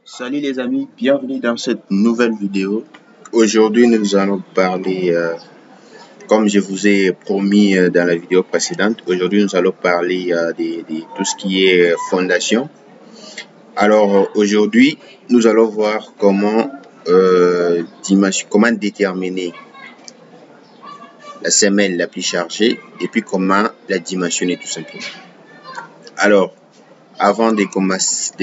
Salut les amis, bienvenue dans cette nouvelle vidéo. Aujourd'hui, nous allons parler, comme je vous ai promis dans la vidéo précédente, aujourd'hui nous allons parler de tout ce qui est fondation. Alors aujourd'hui, nous allons voir comment déterminer la semelle la plus chargée et puis comment la dimensionner tout simplement. Alors, avant de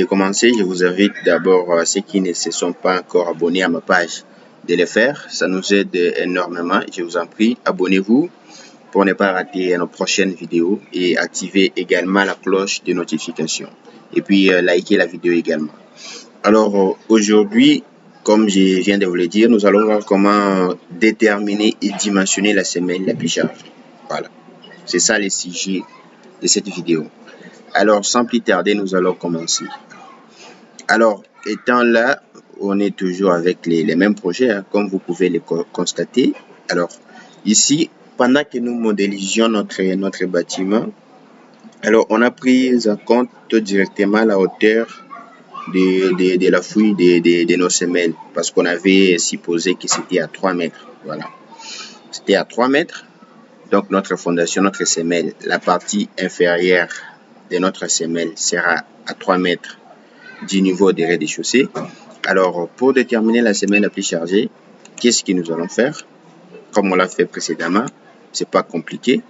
commencer, je vous invite d'abord, ceux qui ne se sont pas encore abonnés à ma page, de le faire. Ça nous aide énormément. Je vous en prie, abonnez-vous pour ne pas rater nos prochaines vidéos et activez également la cloche de notification. Et puis, likez la vidéo également. Alors, aujourd'hui, comme je viens de vous le dire, nous allons voir comment déterminer et dimensionner la semelle la plus chargée. Voilà. C'est ça le sujet de cette vidéo. Alors, sans plus tarder, nous allons commencer. Alors, étant là, on est toujours avec les mêmes projets, hein, comme vous pouvez le constater. Alors, ici, pendant que nous modélisions notre bâtiment, alors on a pris en compte directement la hauteur de la fouille de nos semelles, parce qu'on avait supposé que c'était à 3 mètres. Voilà. C'était à 3 mètres. Donc, notre fondation, notre semelle, la partie inférieure de notre semelle sera à 3 mètres du niveau des rez-de-chaussée. Alors, pour déterminer la semelle la plus chargée, qu'est-ce que nous allons faire? Comme on l'a fait précédemment, c'est pas compliqué,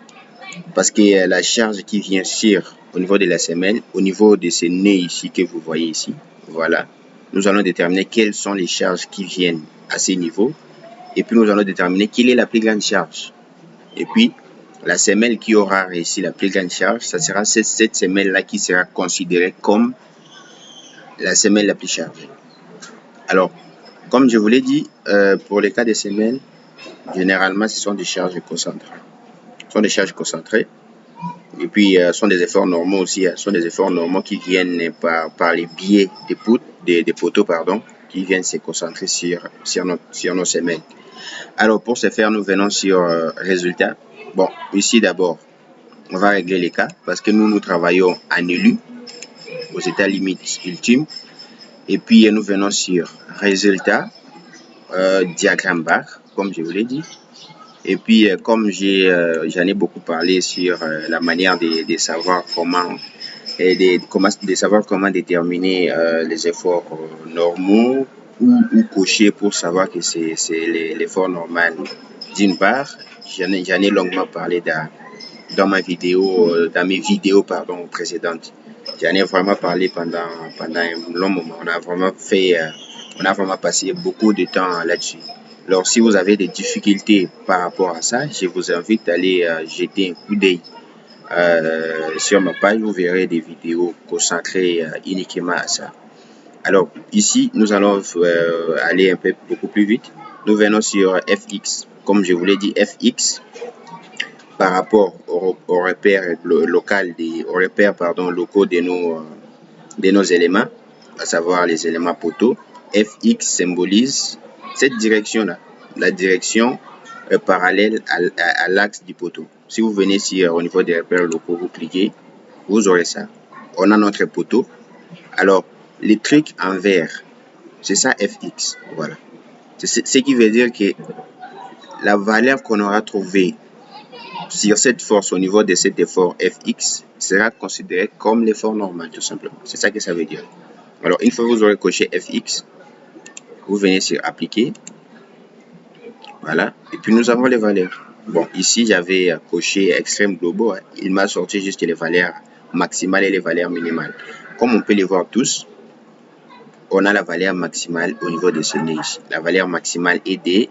parce que la charge qui vient sur au niveau de la semelle, au niveau de ces nœuds ici que vous voyez ici, voilà, nous allons déterminer quelles sont les charges qui viennent à ces niveaux, et puis nous allons déterminer quelle est la plus grande charge. Et puis, la semelle qui aura réussi la plus grande charge, ça sera cette semelle-là qui sera considérée comme la semelle la plus chargée. Alors, comme je vous l'ai dit, pour les cas des semelles, généralement, ce sont des charges concentrées. Et puis, ce sont des efforts normaux aussi. Ce sont des efforts normaux qui viennent par les biais des poteaux, qui viennent se concentrer sur nos semelles. Alors, pour ce faire, nous venons sur résultat. Bon, ici d'abord, on va régler les cas parce que nous travaillons en élu, aux états limites ultimes. Et puis, nous venons sur résultat, diagramme barre, comme je vous l'ai dit. Et puis, comme j'en ai beaucoup parlé sur la manière de savoir comment déterminer les efforts normaux ou cocher pour savoir que c'est l'effort normal d'une part. J'en ai longuement parlé dans mes vidéos précédentes. J'en ai vraiment parlé pendant un long moment. On a vraiment passé beaucoup de temps là-dessus. Alors, si vous avez des difficultés par rapport à ça, je vous invite à aller jeter un coup d'œil sur ma page. Vous verrez des vidéos consacrées uniquement à ça. Alors, ici, nous allons aller beaucoup plus vite. Nous venons sur FX. Comme je vous l'ai dit, FX, par rapport aux repères locaux de nos éléments, à savoir les éléments poteaux. FX symbolise cette direction-là, la direction parallèle à l'axe du poteau. Si vous venez ici au niveau des repères locaux, vous cliquez, vous aurez ça. On a notre poteau. Alors, les trucs en vert, c'est ça FX. Voilà. C'est ce qui veut dire que la valeur qu'on aura trouvée sur cette force au niveau de cet effort FX sera considéré comme l'effort normal, tout simplement. C'est ça que ça veut dire. Alors, une fois que vous aurez coché FX, vous venez sur appliquer. Voilà. Et puis, nous avons les valeurs. Bon, ici, j'avais coché extrême globaux. Il m'a sorti juste les valeurs maximales et les valeurs minimales. Comme on peut les voir tous, on a la valeur maximale au niveau de ce nœud ici. La valeur maximale est de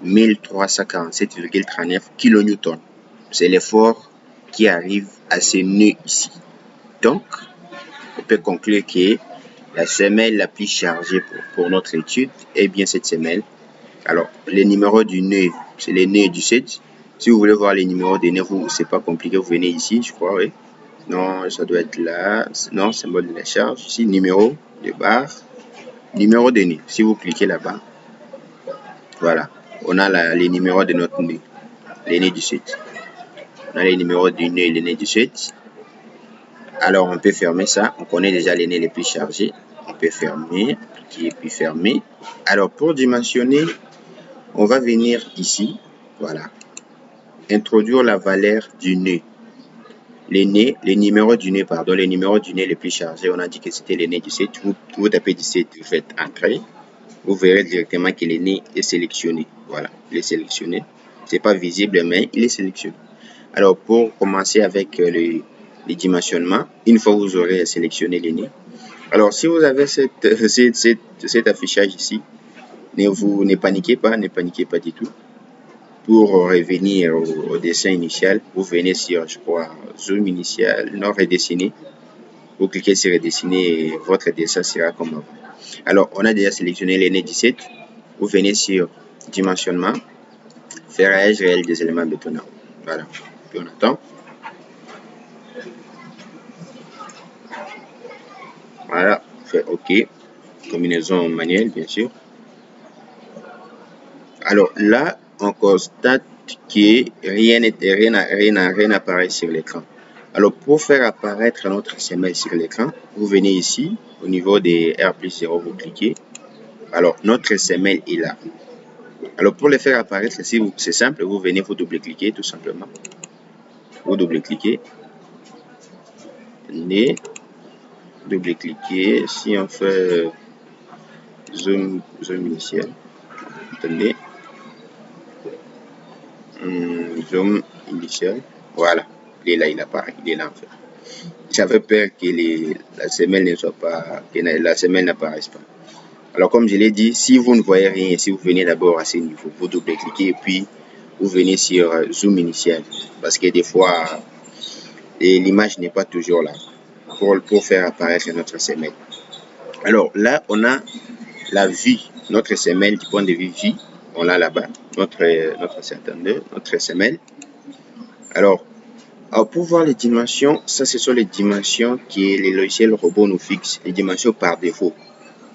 1347,39 kN. C'est l'effort qui arrive à ce nœud ici. Donc, on peut conclure que la semelle la plus chargée pour notre étude est bien cette semelle. Alors, les numéros du nœud, c'est les nœuds du set. Si vous voulez voir les numéros des nœuds, c'est pas compliqué, vous venez ici, je crois, oui. Non, ça doit être là. Non, symbole de la charge. Ici, numéro de barre, numéro de nœud. Si vous cliquez là-bas, voilà, on a les numéros de notre nœud, les nœuds du set. On a les numéros du nœud et les nœuds du set. Alors, on peut fermer ça. On connaît déjà les nœuds les plus chargés. On peut fermer, qui est puis fermé. Alors pour dimensionner, on va venir ici, voilà, introduire la valeur du nœud. Les numéros du nœud, pardon, les numéros du nœud les plus chargés, on a dit que c'était le nœud 17. Vous tapez 17, vous faites entrer. Vous verrez directement que le nœud est sélectionné. Voilà, il est sélectionné. C'est pas visible, mais il est sélectionné. Alors, pour commencer avec les dimensionnements, une fois que vous aurez sélectionné les nœuds, alors si vous avez cet affichage ici, ne paniquez pas du tout. Pour revenir au dessin initial, vous venez sur, je crois, zoom initial, non redessiner. Vous cliquez sur redessiner et votre dessin sera comme avant. Alors, on a déjà sélectionné les nœuds 17. Vous venez sur dimensionnement, ferrage réel des éléments bétonnants. Voilà, puis on attend. Voilà, on fait OK. Combinaison manuelle, bien sûr. Alors là, on constate que rien n'apparaît sur l'écran. Alors, pour faire apparaître notre XML sur l'écran, vous venez ici, au niveau des R plus 0, vous cliquez. Alors, notre XML est là. Alors, pour le faire apparaître ici, c'est simple, vous venez, vous double-cliquez tout simplement. Vous double-cliquez. Double-cliquez. Si on fait zoom initial, attendez. Zoom initial, voilà, il est là, il apparaît, il est là en fait. J'avais peur que la semelle ne soit pas, que la semelle n'apparaisse pas. Alors comme je l'ai dit, si vous ne voyez rien, si vous venez d'abord à ce niveau, vous double-cliquez et puis vous venez sur zoom initial, parce que des fois l'image n'est pas toujours là pour faire apparaître notre semelle. Alors là, on a la vue, notre semelle du point de vue vie, on l'a là-bas, notre semelle. Alors, pour voir les dimensions, ça ce sont les dimensions que les logiciels robots nous fixent, les dimensions par défaut.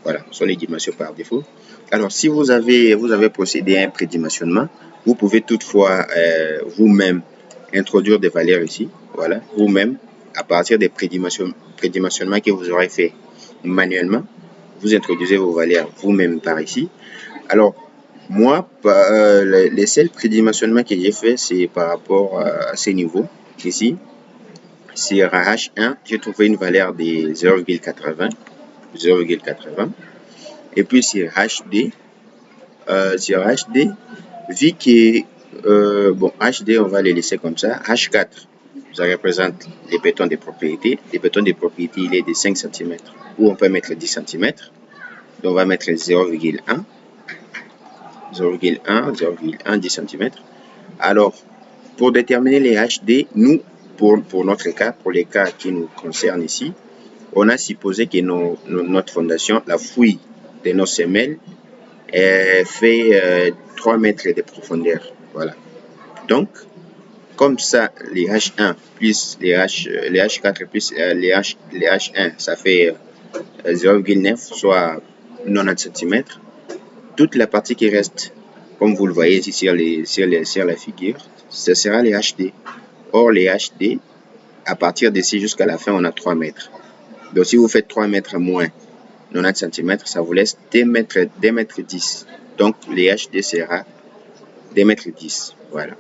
Voilà, ce sont les dimensions par défaut. Alors, si vous avez procédé à un prédimensionnement, vous pouvez toutefois vous-même introduire des valeurs ici. Voilà, vous-même, à partir des prédimensionnements que vous aurez fait manuellement, vous introduisez vos valeurs vous-même par ici. Alors, moi, les seuls prédimensionnements que j'ai fait, c'est par rapport à ces niveaux. Ici, sur H1, j'ai trouvé une valeur de 0,80. Et puis sur HD, vu que, bon, HD, on va les laisser comme ça. H4, ça représente les bétons des propriétés. Les bétons des propriétés, il est de 5 cm, ou on peut mettre 10 cm. Donc, on va mettre 0,1, 10 cm. Alors, pour déterminer les HD, nous, pour notre cas, pour les cas qui nous concernent ici, on a supposé que notre fondation, la fouille de nos semelles, fait 3 mètres de profondeur. Voilà. Donc, comme ça, les H1 plus les H4 plus les H1, ça fait 0,9, soit 90 cm. Toute la partie qui reste, comme vous le voyez ici sur la figure, ce sera les HD. Or, les HD, à partir d'ici jusqu'à la fin, on a 3 mètres. Donc, si vous faites 3 mètres moins 90 cm, ça vous laisse 2 mètres 10. Donc, les HD sera 2 mètres 10. Voilà.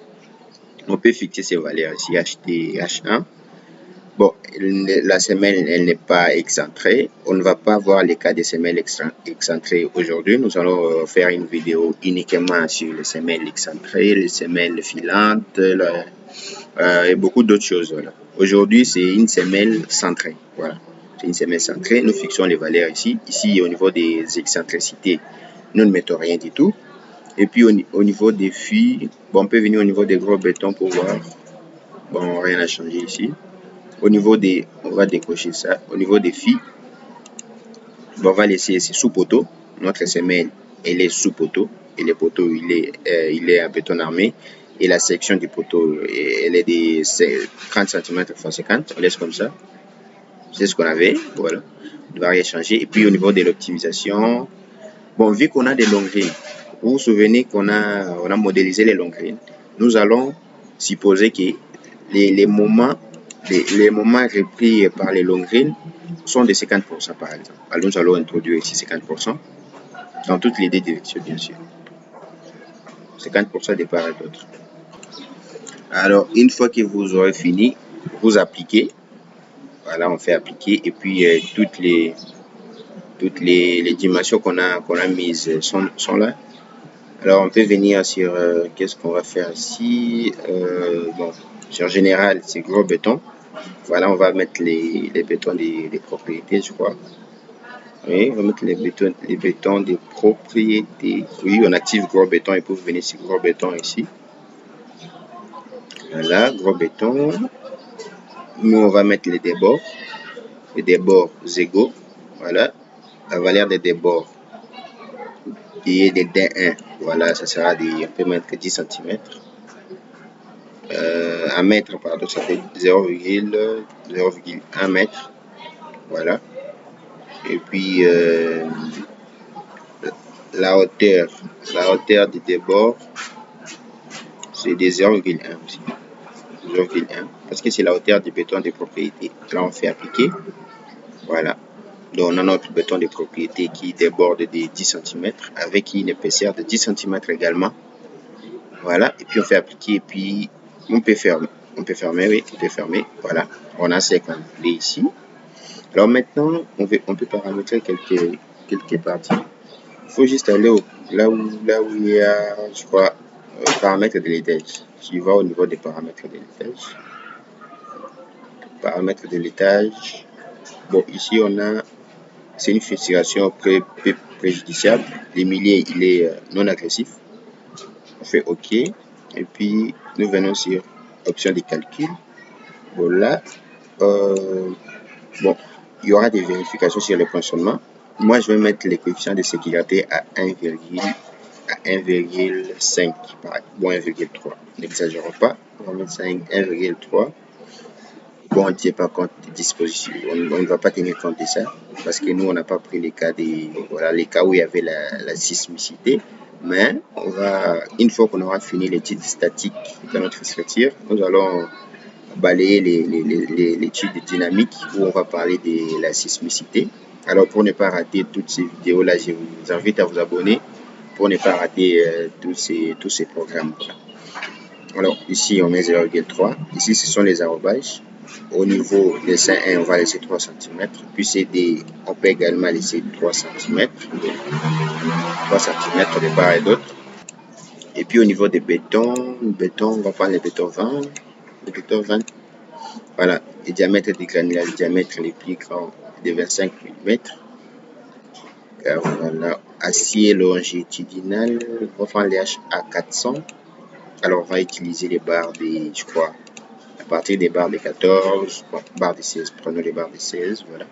On peut fixer ces valeurs ici, HD et H1. Bon, la semelle, elle n'est pas excentrée. On ne va pas voir les cas des semelles excentrées aujourd'hui. Nous allons faire une vidéo uniquement sur les semelles excentrées, les semelles filantes et beaucoup d'autres choses. Voilà. Aujourd'hui, c'est une semelle centrée. Voilà. C'est une semelle centrée. Nous fixons les valeurs ici. Ici, au niveau des excentricités, nous ne mettons rien du tout. Et puis, au niveau des filles, bon, on peut venir au niveau des gros bétons pour voir. Bon, rien n'a changé ici. Au niveau des, on va décocher ça. Au niveau des filles, bon, on va laisser sous poteau. Notre semelle, elle est sous poteau. Et le poteau, il est en béton armé. Et la section du poteau, elle est de 30 cm x 50. On laisse comme ça. C'est ce qu'on avait. Voilà. On ne va rien changer. Et puis, au niveau de l'optimisation, bon, vu qu'on a des longueurs, vous vous souvenez qu'on a modélisé les longueurs. Nous allons supposer que les moments les moments repris par les long grains sont de 50% par exemple. Alors nous allons introduire ici 50% dans toutes les deux directions bien sûr. 50% de part et d'autre. Alors une fois que vous aurez fini, vous appliquez. Voilà, on fait appliquer et puis toutes les dimensions qu'on a mises sont là. Alors on peut venir sur qu'est-ce qu'on va faire ici. Bon, sur général c'est gros béton. Voilà, on va mettre les bétons des propriétés, je crois. Oui, on va mettre les bétons des propriétés. Oui, on active gros béton et vous venir sur gros béton ici. Voilà, gros béton. Nous on va mettre les débords égaux. Voilà, la valeur des débords qui est de D1. Voilà, ça sera on peut mettre 10 cm. Un mètre, pardon, ça fait 0,1 mètre. Voilà. Et puis la hauteur du débord, c'est de 0,1 aussi. 0,1 parce que c'est la hauteur du béton de propriété. Là, on fait appliquer. Voilà. Donc, on a notre béton de propriété qui déborde de 10 cm avec une épaisseur de 10 cm également. Voilà. Et puis, on fait appliquer et puis on peut fermer. On peut fermer, oui, on peut fermer. Voilà. On a ce complet ici. Alors maintenant, on peut paramétrer quelques parties. Il faut juste aller là où il y a, je crois, paramètres de l'étage. Tu vas au niveau des paramètres de l'étage. Paramètres de l'étage. Bon, ici on a, c'est une fixation préjudiciable. Le milieu, il est non agressif. On fait OK. Et puis, nous venons sur option de calcul. Voilà. Bon, il y aura des vérifications sur le fonctionnement. Moi, je vais mettre les coefficients de sécurité à 1,5 ou 1,3. N'exagérons pas. On va mettre ça à 1,3. Bon, on ne tient pas compte des dispositions. On ne va pas tenir compte de ça parce que nous, on n'a pas pris les cas les cas où il y avait la sismicité. Mais une fois qu'on aura fini l'étude statique dans notre structure, nous allons balayer l'étude dynamique où on va parler de la sismicité. Alors, pour ne pas rater toutes ces vidéos-là, je vous invite à vous abonner pour ne pas rater tous ces programmes. Alors, ici, on met 0,3. Ici, ce sont les arrobages. Au niveau des seins 1, on va laisser 3 cm. Puis CD, on peut également laisser 3 cm. 3 cm de part et d'autre. Et puis, au niveau des bétons, on va prendre les bétons 20. Les bétons 20. Voilà, le diamètre du granulats, le diamètre le plus grand de 25 mm. Voilà, acier longitudinal, on va prendre les HA400. Alors, on va utiliser les barres je crois, à partir des barres de 14, barres de 16, prenons les barres de 16, voilà.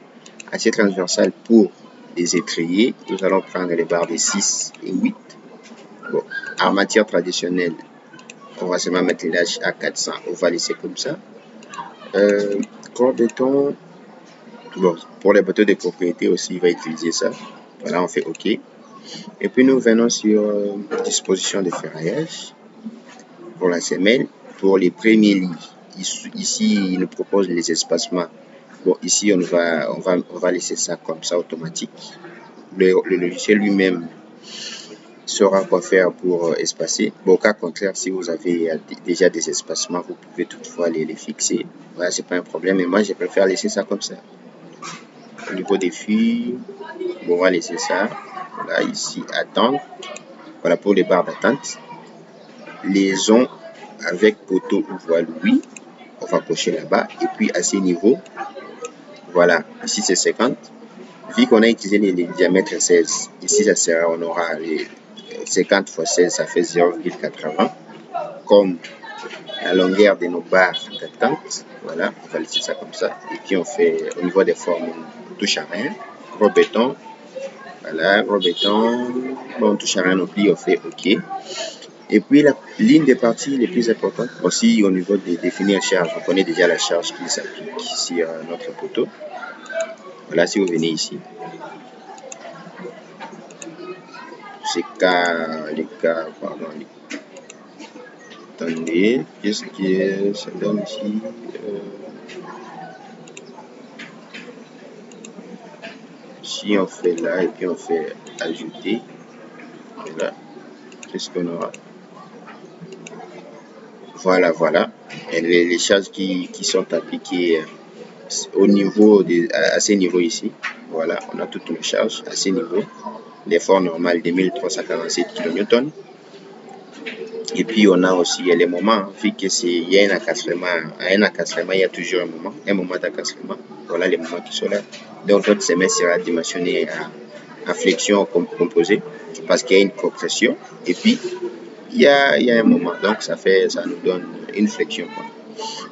Acier transversal pour les étriers, nous allons prendre les barres de 6 et 8. Bon, en matière traditionnelle, on va seulement mettre les HA400, on va laisser comme ça. Gros béton, bon, pour les bétons de propriété aussi, il va utiliser ça. Voilà, on fait OK. Et puis nous venons sur disposition de ferraillage pour la semelle, pour les premiers lits. Ici, il nous propose les espacements. Bon, ici, on va laisser ça comme ça automatique. Le logiciel lui-même saura quoi faire pour espacer. Bon, au cas contraire, si vous avez déjà des espacements, vous pouvez toutefois les fixer. Voilà, c'est pas un problème. Mais moi, je préfère laisser ça comme ça. Au niveau des fils, bon, on va laisser ça. Voilà, ici, attente. Voilà pour les barres d'attente. Liaison avec poteau ou voile, oui. On va cocher là-bas. Et puis, à ces niveaux, voilà, ici, c'est 50. Vu qu'on a utilisé les diamètres 16, ici, ça sera, on aura les 50 x 16, ça fait 0,80. Comme la longueur de nos barres d'attente. Voilà, on va laisser ça comme ça. Et puis, on fait, au niveau des formes, on touche à rien. Gros béton. Voilà, gros béton. Bon, on touche à rien non plus, on fait OK. Et puis, la ligne des parties les plus importantes, aussi au niveau de définir charge. On connaît déjà la charge qui s'applique sur notre poteau. Voilà, si vous venez ici. Attendez, qu'est-ce que ça donne ici? Si on fait là et puis on fait ajouter, voilà, qu'est-ce qu'on aura? Voilà, voilà. Et les charges qui sont appliquées au niveau à ces niveaux ici. Voilà, on a toutes nos charges à ces niveaux. L'effort normal de 1347 kN. Et puis on a aussi les moments, vu que il y a un accassement, il y a toujours un moment d'accassement. Voilà les moments qui sont là. Donc notre semestre sera dimensionné à flexion composée parce qu'il y a une compression. Et puis il y a un moment, donc ça nous donne une flexion.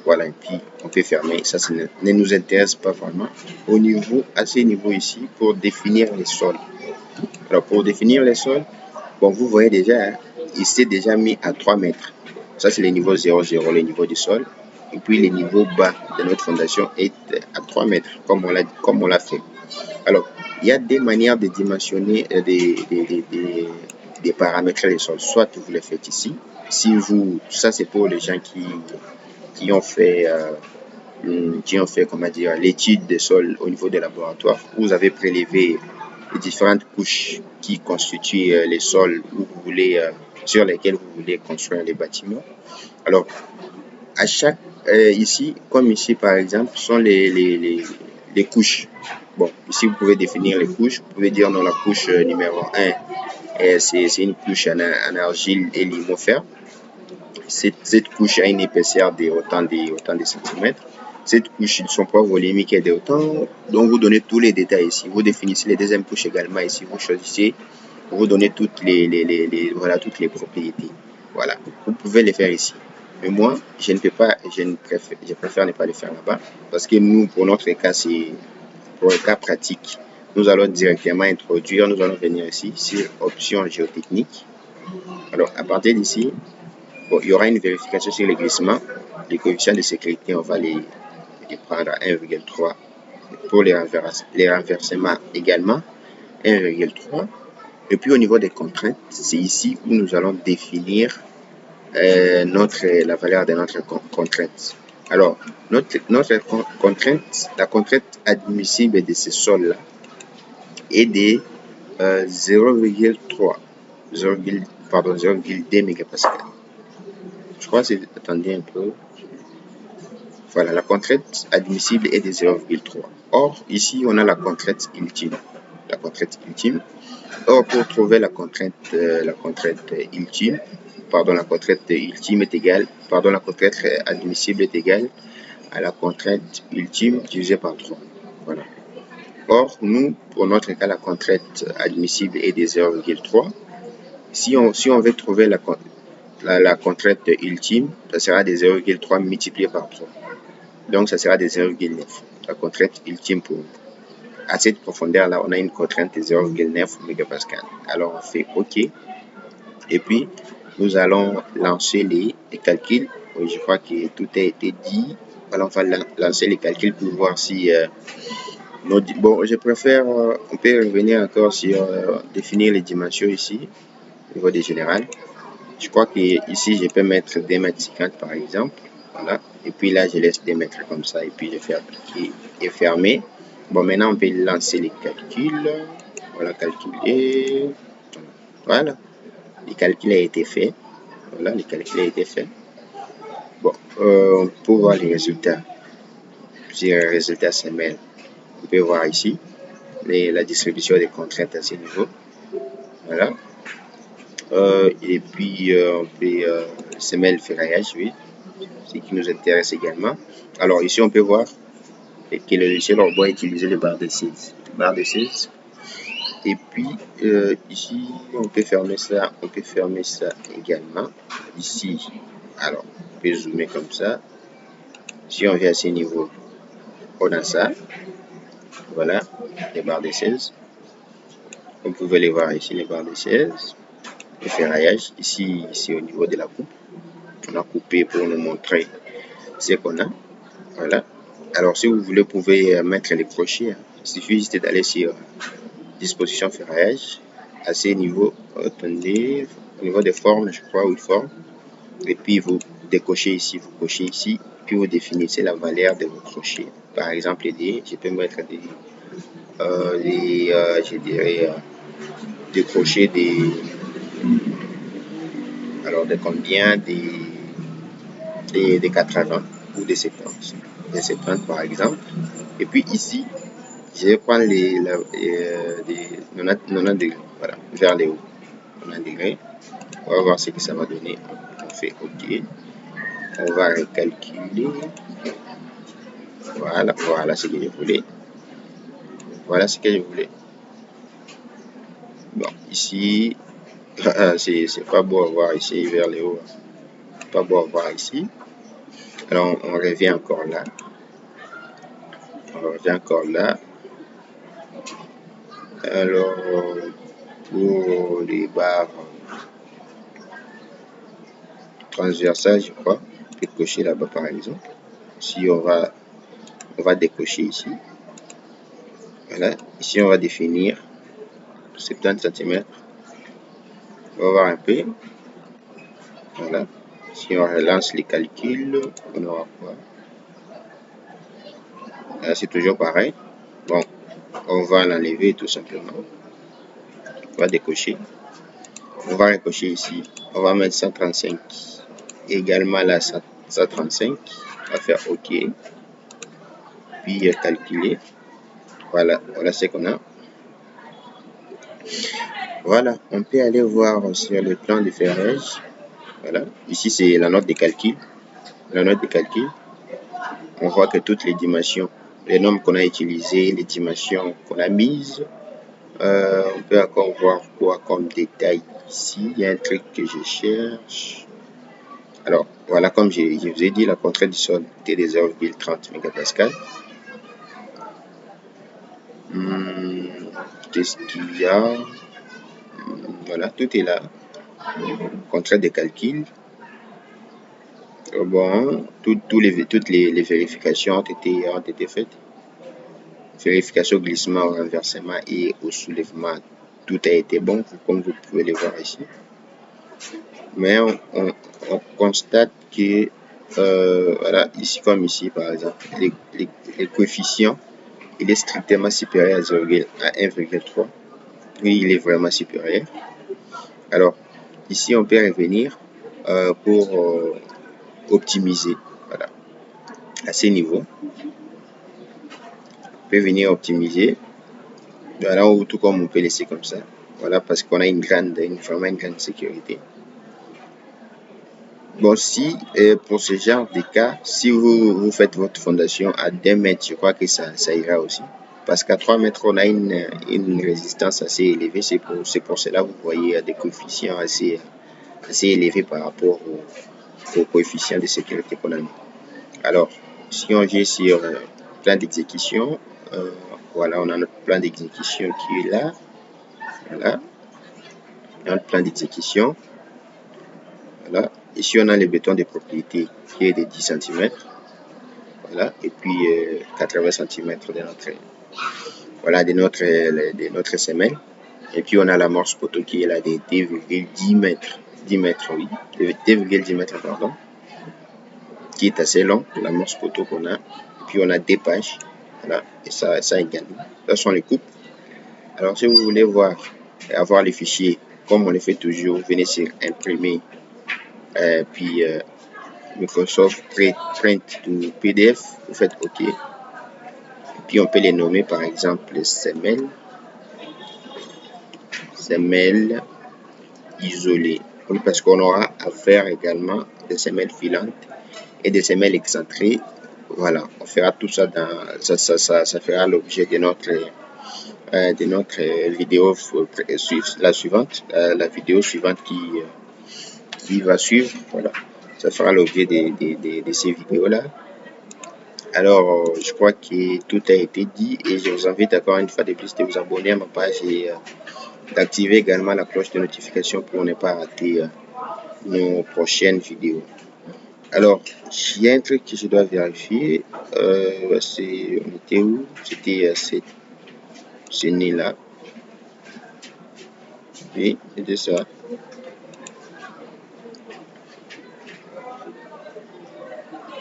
Voilà, et puis on peut fermer. Ça ne nous intéresse pas vraiment. À ce niveau ici, pour définir les sols. Alors pour définir les sols, bon, vous voyez déjà, il s'est déjà mis à 3 mètres. Ça, c'est le niveau 0, 0, le niveau du sol. Et puis, le niveau bas de notre fondation est à 3 mètres, comme on l'a fait. Alors, il y a des manières de dimensionner, de paramétrer les sols. Soit vous le faites ici. Ça, c'est pour les gens qui ont fait, comment dire, l'étude des sols au niveau des laboratoires. Vous avez prélevé les différentes couches qui constituent les sols sur lesquels vous voulez construire les bâtiments. Alors, à chaque ici, comme ici par exemple, sont les couches. Bon, ici vous pouvez définir les couches. Vous pouvez dire non, la couche numéro 1, c'est une couche en argile et limofer. Cette couche a une épaisseur de autant de centimètres. Cette couche, son poids volumique est de autant. Donc, vous donnez tous les détails ici. Vous définissez les deuxièmes couches également ici. Vous choisissez, vous donnez toutes toutes les propriétés. Voilà. Vous pouvez les faire ici. Mais moi, je préfère ne pas le faire là-bas. Parce que nous, pour notre cas, pour le cas pratique. Nous allons directement nous allons venir ici sur options géotechniques. Alors, à partir d'ici, bon, il y aura une vérification sur les glissements. Les coefficients de sécurité, on va les prendre à 1,3. Pour les renversements également, 1,3. Et puis au niveau des contraintes, c'est ici où nous allons définir la valeur de notre contrainte. Alors, notre contrainte, la contrainte admissible de ce sol-là est de 0,2 mégapascal. Je crois que c'est, attendez un peu. Voilà, la contrainte admissible est de 0,3. Or, ici, on a la contrainte ultime. Or, pour trouver la contrainte ultime admissible est égale à la contrainte ultime divisée par 3. Voilà. Or, nous, pour notre cas, la contrainte admissible est de 0,3. Si on veut trouver la contrainte ultime, ça sera de 0,3 multiplié par 3. Donc, ça sera de 0,9. La contrainte ultime pour nous. À cette profondeur-là, on a une contrainte de 0,9 mégapascal. Alors, on fait OK. Et puis, nous allons lancer les calculs. Oui, je crois que tout a été dit. Alors, on va lancer les calculs pour voir si... bon, je préfère... on peut revenir encore sur définir les dimensions ici, au niveau des générales. Je crois que ici, je peux mettre 2 mètres 50 par exemple. Voilà. Et puis là, je laisse 2 mètres comme ça. Et puis, je fais appliquer et fermer. Bon, maintenant, on peut lancer les calculs. Voilà, calculer. Voilà. Le calcul a été fait. Voilà, le calcul a été fait. Bon, pour voir les résultats, sur les résultats SML, on peut voir ici la distribution des contraintes à ce niveau. Voilà. Et puis, on peut SML ferraillage, oui, ce qui nous intéresse également. Alors, ici, on peut voir que le logiciel robot a utilisé le barre de 6. Et puis, ici, on peut fermer ça également. Ici, alors, on peut zoomer comme ça. Si on vient à ce niveau, on a ça. Voilà, les barres de 16. Vous pouvez les voir ici, les barres de 16. Le ferraillage, ici, c'est au niveau de la coupe. On a coupé pour nous montrer ce qu'on a. Voilà. Alors, si vous voulez, vous pouvez mettre les crochets. Il suffit juste d'aller sur disposition ferraillage. À ce niveau, attendez, au niveau des formes, je crois, oui, formes. Et puis, vous décochez ici, vous cochez ici, puis vous définissez la valeur de vos crochets. Par exemple, je peux mettre je dirais, des crochets alors de combien, des 80 ou des 70. Des 70 par exemple. Et puis ici, je vais prendre des 90 degrés, voilà, vers les hauts. 90 degrés. On va voir ce que ça va donner. On fait OK. On va recalculer. Voilà ce que je voulais. Voilà ce que je voulais. Bon, ici, c'est pas beau à voir ici vers les hauts. Pas beau à voir ici. Alors, on revient encore là. On revient encore là. Alors, pour les barres transversales, je crois, décocher là-bas par exemple. Si on va décocher ici. Voilà. Ici, on va définir 70 cm. On va voir un peu. Voilà. Si on relance les calculs, on aura quoi? Là, c'est toujours pareil. Bon, on va l'enlever tout simplement. On va décocher. On va recocher ici. On va mettre 135. Également là, 135. On va faire OK. Puis calculer. Voilà ce qu'on a. Voilà, on peut aller voir sur le plan de ferrage. Voilà, ici c'est la note de calcul. La note de calcul, on voit que toutes les dimensions, les nombres qu'on a utilisés, les dimensions qu'on a mises, on peut encore voir quoi comme détail ici. Il y a un truc que je cherche. Alors, voilà, comme je vous ai dit, la contrainte du sol était de 0,30 mégapascal. Qu'est-ce qu'il y a? Voilà, tout est là. Contrainte de calcul. Bon, toutes les vérifications ont été faites. Vérification au glissement, au renversement et au soulèvement, tout a été bon, comme vous pouvez le voir ici. Mais on constate que, voilà, ici comme ici par exemple, les coefficients, il est strictement supérieur à 1,3. Oui, il est vraiment supérieur. Alors, ici on peut revenir pour optimiser, voilà, à ces niveaux. On peut venir optimiser, voilà, ou tout comme on peut laisser comme ça, voilà, parce qu'on a vraiment une grande sécurité. Bon, si pour ce genre de cas, si vous faites votre fondation à 2 mètres, je crois que ça ira aussi. Parce qu'à 3 mètres, on a une résistance assez élevée. C'est pour cela que vous voyez des coefficients assez élevés par rapport aux coefficients de sécurité qu'on a mis. Alors, si on vient sur plan d'exécution, voilà, on a notre plan d'exécution qui est là. Voilà, notre plan d'exécution. Voilà. Ici, on a le béton de propriété qui est de 10 cm. Voilà. Et puis 80 cm de notre semelle. Et puis, on a l'amorce poteau qui est là de 2,10 mètres. 10 mètres, oui. 2,10 mètres, pardon. Qui est assez long, l'amorce poteau qu'on a. Et puis, on a des pages. Voilà. Et ça également. Ce sont les coupes. Alors, si vous voulez avoir les fichiers, comme on le fait toujours, venez sur imprimer. Puis Microsoft Print to PDF, vous faites OK. Et puis on peut les nommer par exemple semelle isolée. Oui, parce qu'on aura à faire également des semelles filantes et des semelles excentrées. Voilà, on fera tout ça ça fera l'objet de notre vidéo la vidéo suivante qui va suivre. Voilà, ça fera l'objet de ces vidéos-là. Alors, je crois que tout a été dit et je vous invite encore une fois de plus de vous abonner à ma page et d'activer également la cloche de notification pour ne pas rater nos prochaines vidéos. Alors, il y a un truc que je dois vérifier. On était où? C'était ce nez-là. Oui, c'était ça.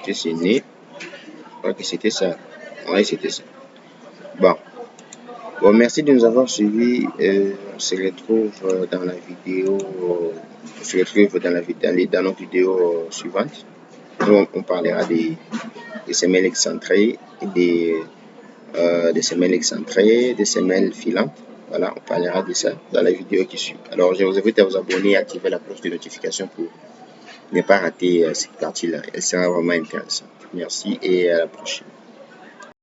côté c'est né. Je crois que c'était ça. Oui, c'était ça. Bon. Bon, merci de nous avoir suivis. On se retrouve dans la vidéo. On se retrouve dans nos vidéos suivantes. Où on parlera des semelles excentrées, des semelles excentrées, des semelles filantes. Voilà, on parlera de ça dans la vidéo qui suit. Alors, je vous invite à vous abonner et activer la cloche de notification pour ne pas rater cette partie-là. Elle sera vraiment intéressante. Merci et à la prochaine.